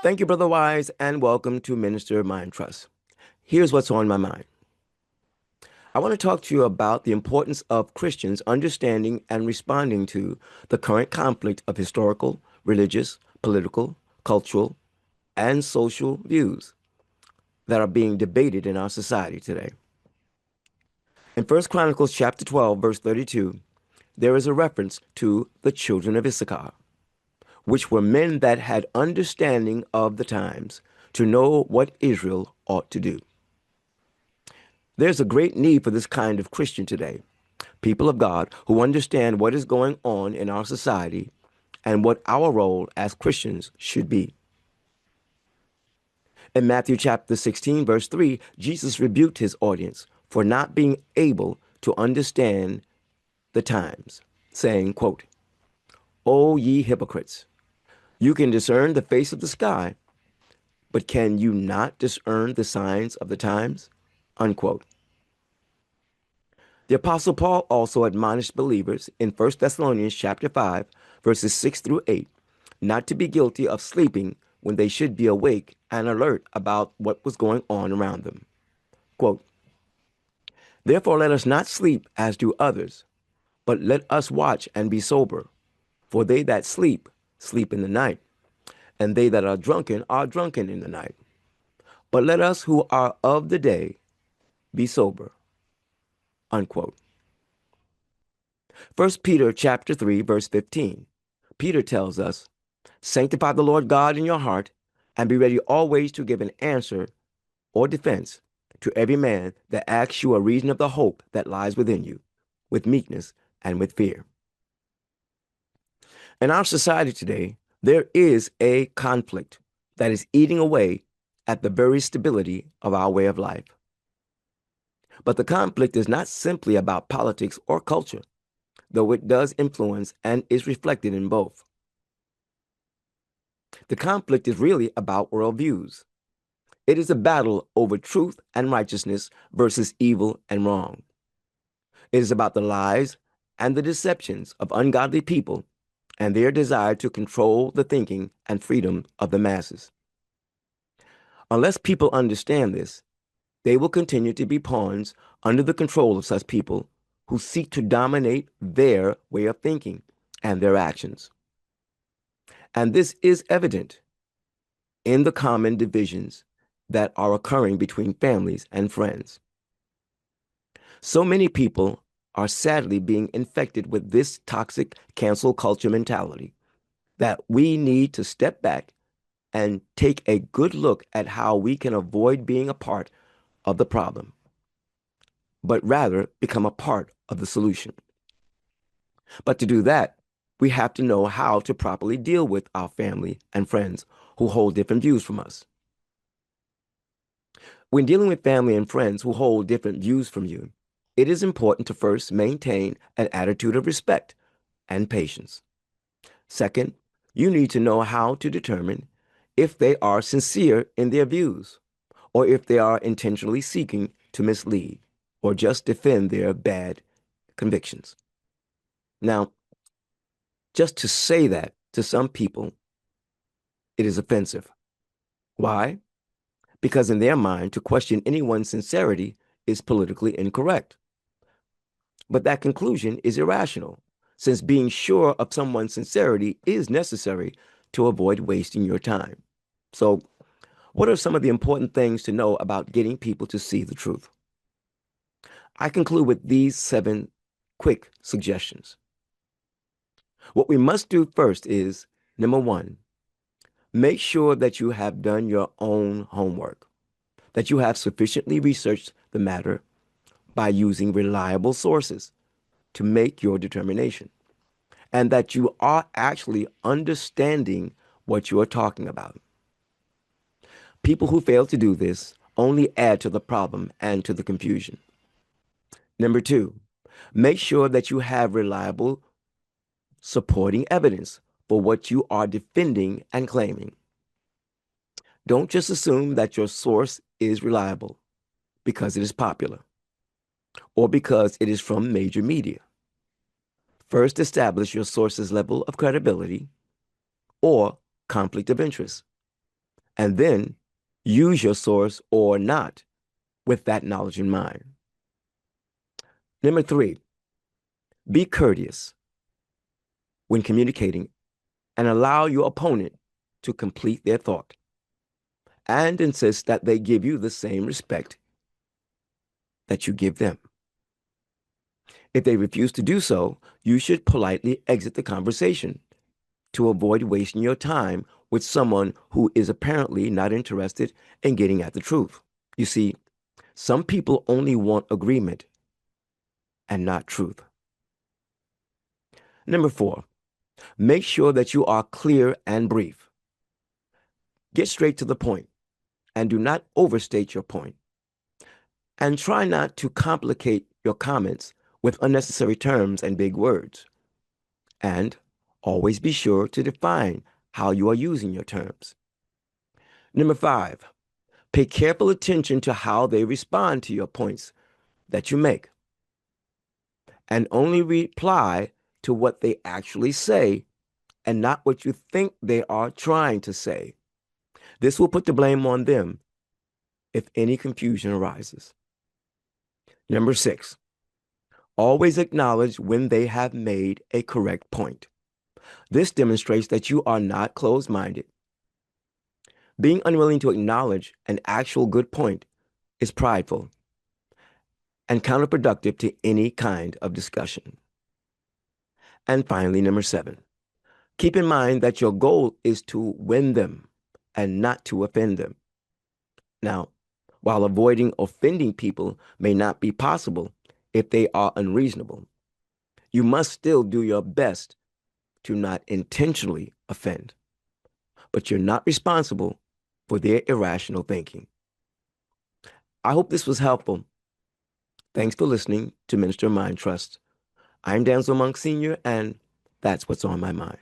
Thank you, Brother Wise, and welcome to Minister Mind Trust. Here's what's on my mind. I want to talk to you about the importance of Christians understanding and responding to the current conflict of historical, religious, political, cultural, and social views that are being debated in our society today. In 1 Chronicles chapter 12, verse 32, there is a reference to the children of Issachar, which were men that had understanding of the times to know what Israel ought to do. There's a great need for this kind of Christian today, people of God who understand what is going on in our society and what our role as Christians should be. In Matthew chapter 16, verse 3, Jesus rebuked his audience for not being able to understand the times, saying, quote, "O ye hypocrites, you can discern the face of the sky, but can you not discern the signs of the times?" Unquote. The Apostle Paul also admonished believers in 1 Thessalonians chapter 5, verses 6 through 8, not to be guilty of sleeping when they should be awake and alert about what was going on around them. Quote, "Therefore let us not sleep as do others, but let us watch and be sober. For they that sleep, sleep in the night, and they that are drunken in the night. But let us who are of the day be sober." Unquote. 1 Peter chapter 3, verse 15. Peter tells us, "Sanctify the Lord God in your heart, and be ready always to give an answer or defense to every man that asks you a reason of the hope that lies within you, with meekness and with fear." In our society today, there is a conflict that is eating away at the very stability of our way of life. But the conflict is not simply about politics or culture, though it does influence and is reflected in both. The conflict is really about worldviews. It is a battle over truth and righteousness versus evil and wrong. It is about the lies and the deceptions of ungodly people and their desire to control the thinking and freedom of the masses. Unless people understand this, they will continue to be pawns under the control of such people who seek to dominate their way of thinking and their actions. And this is evident in the common divisions that are occurring between families and friends. So many people are sadly being infected with this toxic cancel culture mentality that we need to step back and take a good look at how we can avoid being a part of the problem, but rather become a part of the solution. But to do that, we have to know how to properly deal with our family and friends who hold different views from us. When dealing with family and friends who hold different views from you, it is important to first maintain an attitude of respect and patience. Second, you need to know how to determine if they are sincere in their views or if they are intentionally seeking to mislead or just defend their bad convictions. Now, just to say that to some people, it is offensive. Why? Because in their mind, to question anyone's sincerity is politically incorrect. But that conclusion is irrational, since being sure of someone's sincerity is necessary to avoid wasting your time. So, what are some of the important things to know about getting people to see the truth? I conclude with these 7 quick suggestions. What we must do first is, number 1, make sure that you have done your own homework, that you have sufficiently researched the matter by using reliable sources to make your determination, and that you are actually understanding what you are talking about. People who fail to do this only add to the problem and to the confusion. Number 2, make sure that you have reliable supporting evidence for what you are defending and claiming. Don't just assume that your source is reliable because it is popular or because it is from major media. First, establish your source's level of credibility or conflict of interest. and then use your source or not with that knowledge in mind. Number three, be courteous when communicating and allow your opponent to complete their thought, and insist that they give you the same respect that you give them. If they refuse to do so, you should politely exit the conversation to avoid wasting your time with someone who is apparently not interested in getting at the truth. You see, some people only want agreement and not truth. Number four, make sure that you are clear and brief. Get straight to the point and do not overstate your point. And try not to complicate your comments with unnecessary terms and big words. And always be sure to define how you are using your terms. Number five, pay careful attention to how they respond to your points that you make, and only reply to what they actually say and not what you think they are trying to say. This will put the blame on them if any confusion arises. Number six, always acknowledge when they have made a correct point. This demonstrates that you are not closed-minded. Being unwilling to acknowledge an actual good point is prideful and counterproductive to any kind of discussion. And finally, number seven, keep in mind that your goal is to win them and not to offend them. Now, while avoiding offending people may not be possible if they are unreasonable, you must still do your best to not intentionally offend. But you're not responsible for their irrational thinking. I hope this was helpful. Thanks for listening to Minister of Mind Trust. I'm Danzel Monk Sr., and that's what's on my mind.